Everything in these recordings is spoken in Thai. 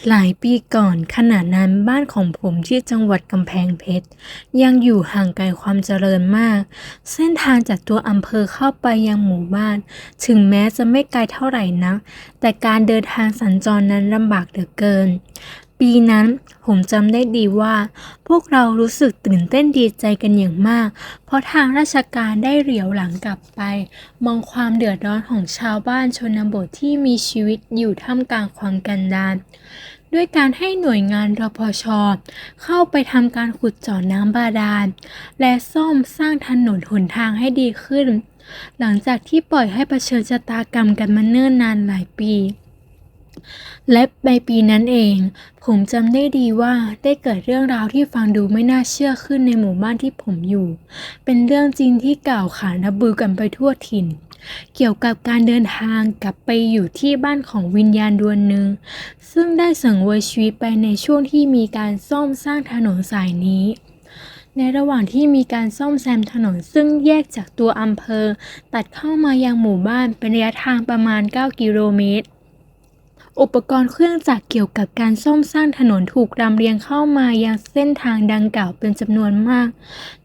หลายปีก่อนขณะนั้นบ้านของผมที่จังหวัดกำแพงเพชรยังอยู่ห่างไกลความเจริญมากเส้นทางจากตัวอำเภอเข้าไปยังหมู่บ้านถึงแม้จะไม่ไกลเท่าไหร่นักแต่การเดินทางสัญจรนั้นลำบากเหลือเกินปีนั้นผมจำได้ดีว่าพวกเรารู้สึกตื่นเต้นดีใจกันอย่างมากเพราะทางราชการได้เหลียวหลังกลับไปมองความเดือดร้อนของชาวบ้านชนบทที่มีชีวิตอยู่ท่ามกลางความกันดาร ด้วยการให้หน่วยงานรพช.เข้าไปทำการขุดเจาะน้ำบาดาลและซ่อมสร้างถนนหนทางให้ดีขึ้นหลังจากที่ปล่อยให้เผชิญชะตากรรมกันมาเนิ่นนานหลายปีและในปีนั้นเองผมจำได้ดีว่าได้เกิดเรื่องราวที่ฟังดูไม่น่าเชื่อขึ้นในหมู่บ้านที่ผมอยู่เป็นเรื่องจริงที่กล่าวขานรับบือกันไปทั่วถิ่นเกี่ยวกับการเดินทางกลับไปอยู่ที่บ้านของวิญญาณดวงหนึ่ง ซึ่งได้สังเวยชีวิตไปในช่วงที่มีการซ่อมสร้างถนนสายนี้ ในระหว่างที่มีการซ่อมแซมถนนซึ่งแยกจากตัวอำเภอตัดเข้ามายังหมู่บ้านเป็นระยะทางประมาณ 9 กิโลเมตร อุปกรณ์เครื่องจักรเกี่ยวกับการซ่อมสร้างถนนถูกลำเลียงเข้ามายังเส้นทางดังกล่าวเป็นจำนวนมาก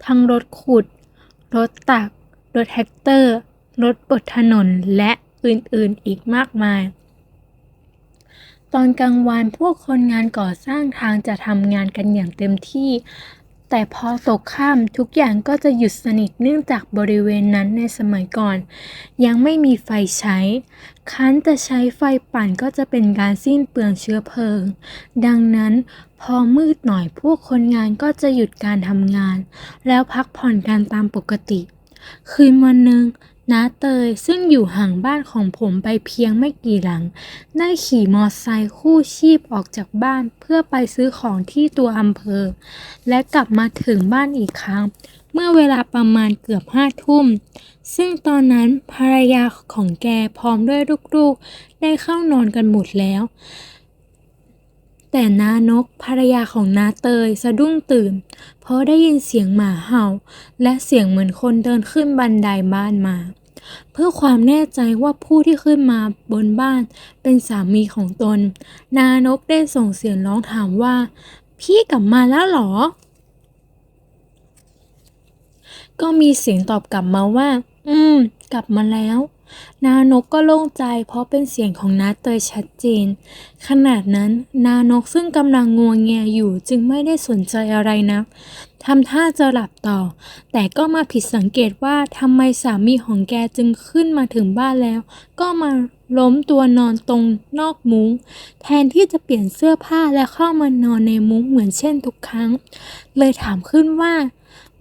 ทั้งรถขุด รถตัก รถแท็กเตอร์ รถบดถนน และอื่นๆ อีกมากมาย ตอนกลางวันพวกคนงานก่อสร้างทางจะทำงานกันอย่างเต็มที่ แต่พอตกค่ำทุกอย่างก็จะหยุดสนิทเนื่องจากบริเวณนั้นในสมัยก่อนยังไม่มีไฟใช้คันจะใช้ไฟปั่นก็จะเป็นการสิ้นเปลืองเชื้อเพลิง ดังนั้นพอมืดหน่อยพวกคนงานก็จะหยุดการทำงานแล้วพักผ่อนกันตามปกติ คืนวันหนึ่งน้าเตยซึ่งอยู่ห่างบ้านของผมไปเพียงไม่กี่หลังได้ขี่มอไซค์คู่ชีพออกจากบ้านเพื่อไปซื้อของที่ตัวอำเภอและกลับมาถึงบ้านอีกครั้งเมื่อเวลาประมาณเกือบ5 ทุ่มซึ่งตอนนั้นภรรยาของแกพร้อมด้วยลูกๆได้เข้านอนกันหมดแล้ว แต่น้านกภรรยาของน้าเตยสะดุ้งตื่นเพราะได้ยินเสียงหมาเห่าและเสียงเหมือนคนเดินขึ้นบันไดบ้านมาเพื่อความแน่ใจว่าผู้ที่ขึ้นมาบนบ้านเป็นสามีของตนนานกได้ส่งเสียงร้องถามว่าพี่กลับมาแล้วหรอ ก็มีเสียงตอบกลับมาว่า กลับมาแล้ว นานกก็โล่งใจเพราะเป็นเสียงของน้าเตยชัดเจน ขนาดนั้นนานกซึ่งกำลังงัวเงียอยู่จึงไม่ได้สนใจอะไรนักทำท่าจะหลับต่อ แต่ก็มาผิดสังเกตว่าทำไมสามีของแกจึงขึ้นมาถึงบ้านแล้ว ก็มาล้มตัวนอนตรงนอกมุ้งแทนที่จะเปลี่ยนเสื้อผ้าและเข้ามานอนในมุ้งเหมือนเช่นทุกครั้ง เลยถามขึ้นว่า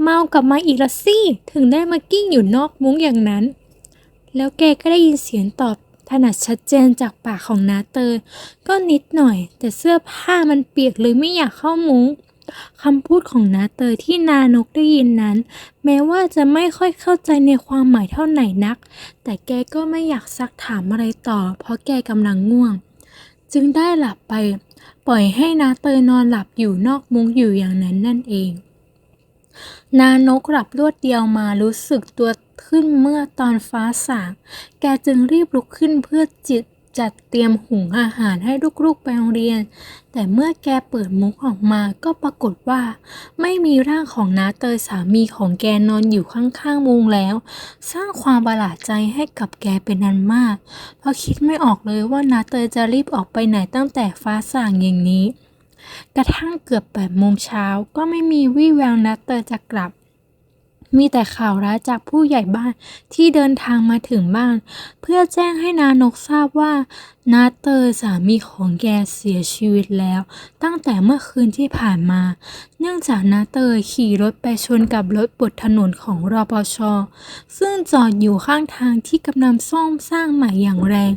เมากลับมาอีกละสิถึงได้มากิ้งอยู่นอกมุ้งอย่างนั้นแล้วแกก็ได้ยินเสียงตอบถนัดชัดเจนจากปากของน้าเตยก็นิดหน่อยแต่เสื้อผ้ามันเปียกเลยไม่อยากเข้ามุ้งคำพูดของน้าเตยที่นานกได้ยินนั้นแม้ว่าจะไม่ค่อยเข้าใจในความหมายเท่าไหร่นักแต่แกก็ไม่อยากซักถามอะไรต่อเพราะแกกำลังง่วงจึงได้หลับไปปล่อยให้น้าเตยนอนหลับอยู่นอกมุ้งอยู่อย่างนั้นนั่นเอง นานกหลับรวดเดียวมารู้สึกตัวขึ้นเมื่อตอนฟ้าสางแกจึงรีบลุกขึ้นเพื่อจัดเตรียมหุงอาหารให้ลูกๆไปโรงเรียน แต่เมื่อแกเปิดมุ้งออกมาก็ปรากฏว่าไม่มีร่างของน้าเตยสามีของแกนอนอยู่ข้างๆมุ้งแล้ว สร้างความประหลาดใจให้กับแกเป็นอันมาก เพราะคิดไม่ออกเลยว่าน้าเตยจะรีบออกไปไหนตั้งแต่ฟ้าส่างอย่างนี้ กระทั่งเกือบ8 โมงเช้าก็ไม่มีวี่แววนัดเตยจะกลับ มีแต่ข่าวร้ายจากผู้ใหญ่บ้านที่เดินทางมาถึงบ้านเพื่อแจ้งให้นานกทราบว่าน้าเตยสามีของแกเสียชีวิตแล้วตั้งแต่เมื่อคืนที่ผ่านมา เนื่องจากน้าเตยขี่รถไปชนกับรถบดถนนของรปช.ซึ่งจอดอยู่ข้างทางที่กำลังซ่อมสร้างใหม่อย่างแรง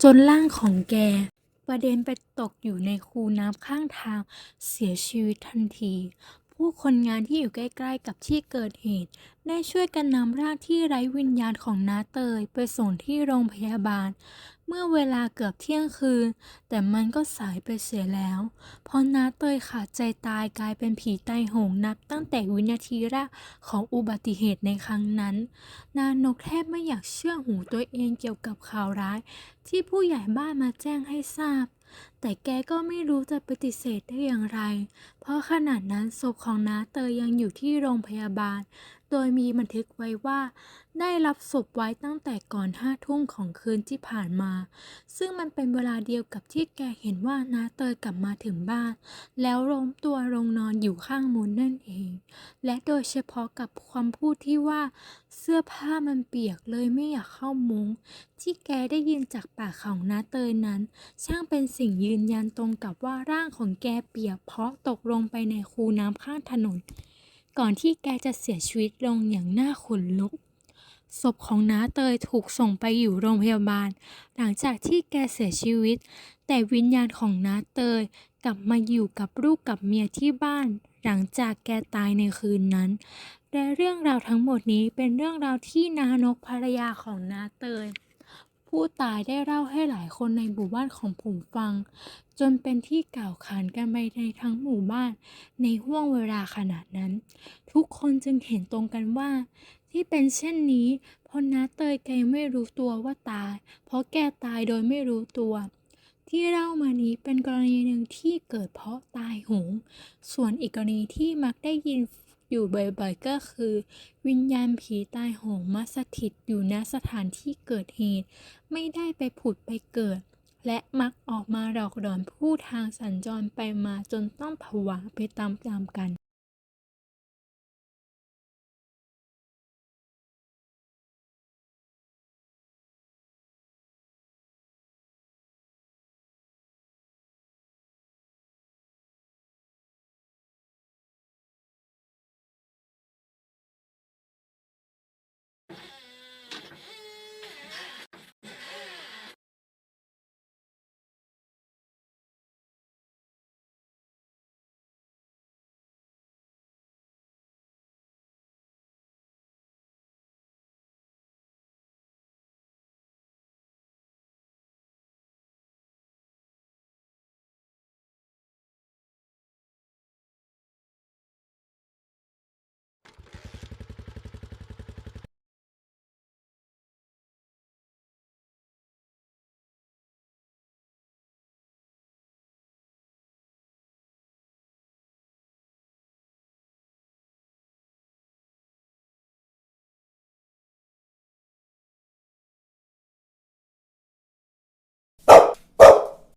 จนร่างของแกประเด็นไปตกอยู่ในคูน้ำข้างทางเสียชีวิตทันที ผู้คนงานที่อยู่ใกล้ๆกับที่เกิดเหตุได้ช่วยกันนำร่างที่ไร้วิญญาณของน้าเตยไปส่งที่โรงพยาบาลเมื่อเวลาเกือบเที่ยงคืนแต่มันก็สายไปเสียแล้วเพราะน้าเตยขาดใจตายกลายเป็นผีตายโหงนับตั้งแต่วินาทีแรกของอุบัติเหตุในครั้งนั้นนานกแทบไม่อยากเชื่อหูตัวเองเกี่ยวกับข่าวร้ายที่ผู้ใหญ่บ้านมาแจ้งให้ทราบ แต่แกก็ไม่รู้จะปฏิเสธได้อย่างไร เพราะขณะนั้นศพของน้าเตยยังอยู่ที่โรงพยาบาล โดยมีบันทึกไว้ว่าได้รับศพไว้ตั้งแต่ก่อน5 ทุ่มของคืนที่ผ่านมา ซึ่งมันเป็นเวลาเดียวกับที่แกเห็นว่าน้าเตยกลับมาถึงบ้าน แล้วล้มตัวลงนอนอยู่ข้างมุ้งนั่นเอง และโดยเฉพาะกับคำพูดที่ว่าเสื้อผ้ามันเปียกเลยไม่อยากเข้ามุ้งที่แกได้ยินจากปากของน้าเตยนั้น ช่างเป็นสิ่งยืนยันตรงกับว่าร่างของแกเปียกเพราะตกลงไปในคูน้ำข้างถนน ก่อนที่แกจะเสียชีวิตลงอย่างน่าขนลุก ศพของน้าเตยถูกส่งไปอยู่โรงพยาบาล หลังจากที่แกเสียชีวิต แต่วิญญาณของน้าเตยกลับมาอยู่กับลูกกับเมียที่บ้าน หลังจากแกตายในคืนนั้น และเรื่องราวทั้งหมดนี้เป็นเรื่องราวที่นานกภรรยาของน้าเตย ผู้ตายได้เล่าให้หลายคนในหมู่บ้านของผมฟัง จนเป็นที่กล่าวขานกันไปในทั้งหมู่บ้านในห้วงเวลาขนาดนั้น ทุกคนจึงเห็นตรงกันว่า ที่เป็นเช่นนี้เพราะน้าเตยแกไม่รู้ตัวว่าตาย เพราะแกตายโดยไม่รู้ตัว ที่เล่ามานี้เป็นกรณีหนึ่งที่เกิดเพราะตายโหง ส่วนอีกกรณีที่มักได้ยินอยู่บ่อยๆก็คือ วิญญาณผีตายโหงมาสถิตอยู่ณสถานที่เกิดเหตุ ไม่ได้ไปผุดไปเกิด และมักออกมาหลอกหลอนผู้ทางสัญจรไปมาจนต้องผวาไปตามๆกัน